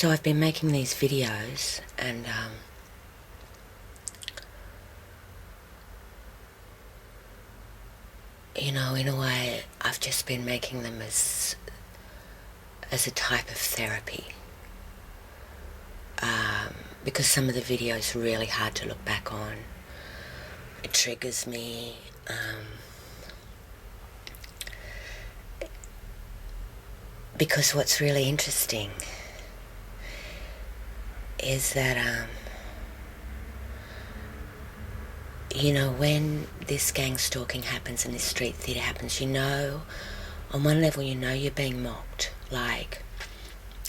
So I've been making these videos and you know, in a way I've just been making them as a type of therapy, because some of the videos are really hard to look back on. It triggers me. Because what's really interesting is that you know, when this gang stalking happens and this street theatre happens, you know, on one level you know you're being mocked. Like,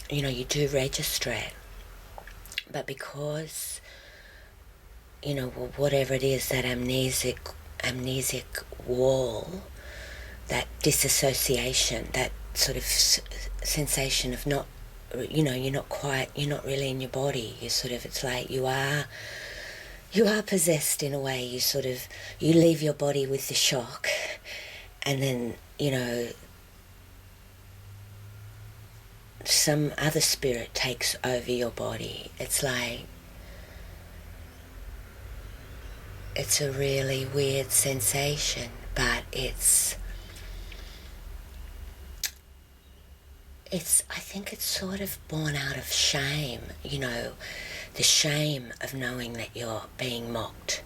you know, you do register it, but because, you know, whatever it is, that amnesic wall, that disassociation, that sort of sensation of not, you know, you're not really in your body. You're sort of, it's like you are possessed in a way. You leave your body with the shock, and then, you know, some other spirit takes over your body. It's like, it's a really weird sensation, but I think it's sort of born out of shame, you know, the shame of knowing that you're being mocked,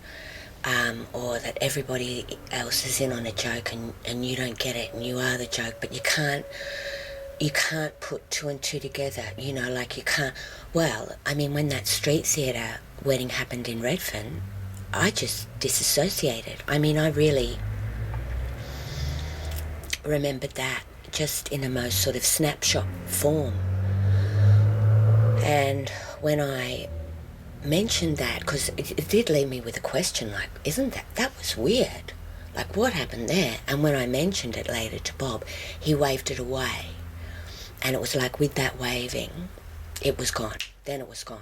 or that everybody else is in on a joke and you don't get it and you are the joke, but you can't put two and two together, you know, like you can't. Well, I mean, when that street theatre wedding happened in Redfern, I just disassociated. I mean, I really remembered that just in the most sort of snapshot form. And when I mentioned that, because it did leave me with a question, like, isn't that was weird, like, what happened there? And when I mentioned it later to Bob, he waved it away, and it was like, with that waving, it was gone. Then it was gone.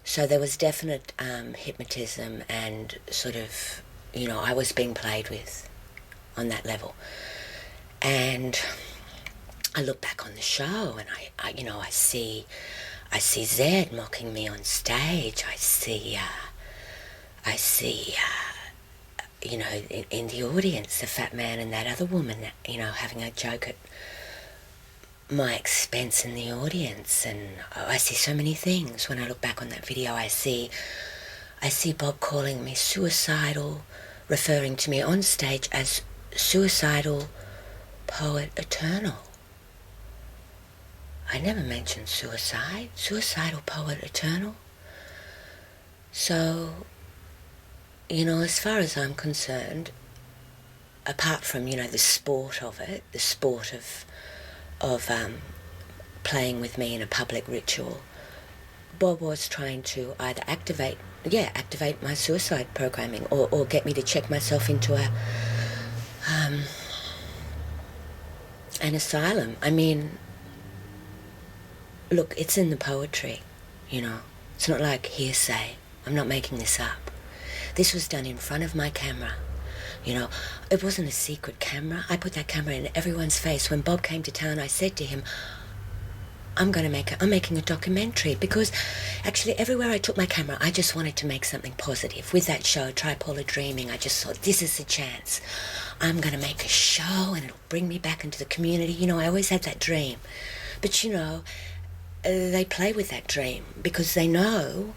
So there was definite hypnotism and sort of, you know, I was being played with on that level. And I look back on the show and I you know, I see Zed mocking me on stage. I see you know, in the audience, the fat man and that other woman, you know, having a joke at my expense in the audience. And I see so many things when I look back on that video. I see Bob calling me suicidal, referring to me on stage as suicidal poet eternal. I never mentioned suicide. Suicidal poet eternal. So, you know, as far as I'm concerned, apart from, you know, the sport of it, the sport of playing with me in a public ritual, Bob was trying to either activate my suicide programming, or get me to check myself into an asylum. I mean, look, it's in the poetry, you know. It's not like hearsay. I'm not making this up. This was done in front of my camera. You know, it wasn't a secret camera. I put that camera in everyone's face. When Bob came to town, I said to him, I'm making a documentary, because actually everywhere I took my camera, I just wanted to make something positive. With that show, Tripolar Dreaming, I just thought, this is the chance. I'm going to make a show and it'll bring me back into the community. You know, I always had that dream. But, you know, they play with that dream because they know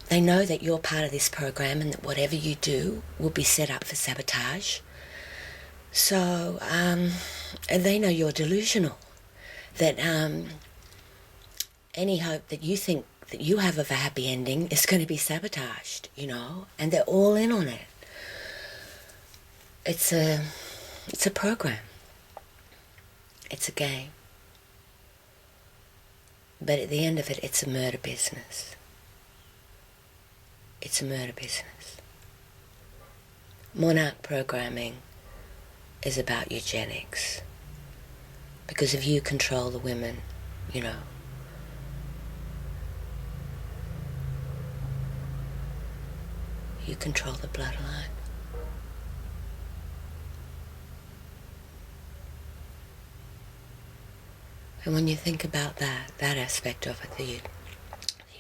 that you're part of this program and that whatever you do will be set up for sabotage. So they know you're delusional, that any hope that you think that you have of a happy ending is going to be sabotaged, you know, and they're all in on it. It's a program. It's a game. But at the end of it, it's a murder business. It's a murder business. Monarch programming is about eugenics. Because if you control the women, you know, you control the bloodline. And when you think about that aspect of it, the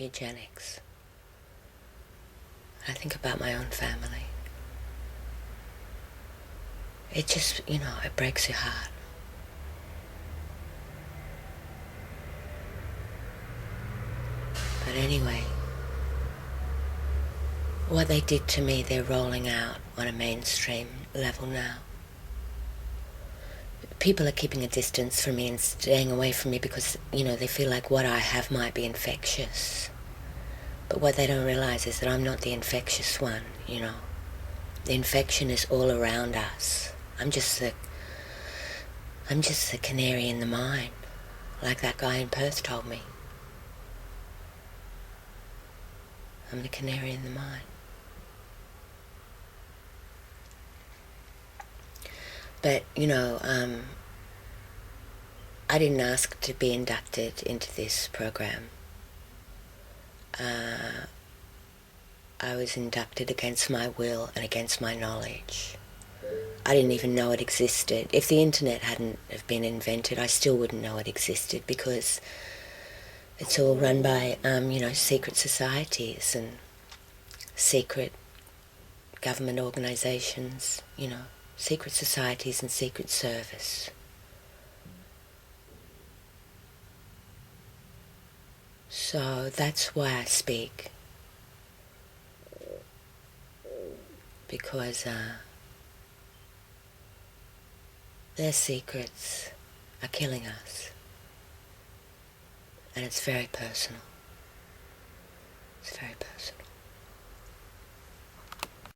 eugenics, I think about my own family. It just, it breaks your heart. But anyway, what they did to me, they're rolling out on a mainstream level now. People are keeping a distance from me and staying away from me because, they feel like what I have might be infectious. But what they don't realise is that I'm not the infectious one, The infection is all around us. I'm just the canary in the mine, like that guy in Perth told me. I'm the canary in the mine. But, I didn't ask to be inducted into this program. I was inducted against my will and against my knowledge. I didn't even know it existed. If the internet hadn't have been invented, I still wouldn't know it existed because it's all run by, secret societies and secret government organisations, secret societies and secret service. So that's why I speak. Because their secrets are killing us. And it's very personal. It's very personal.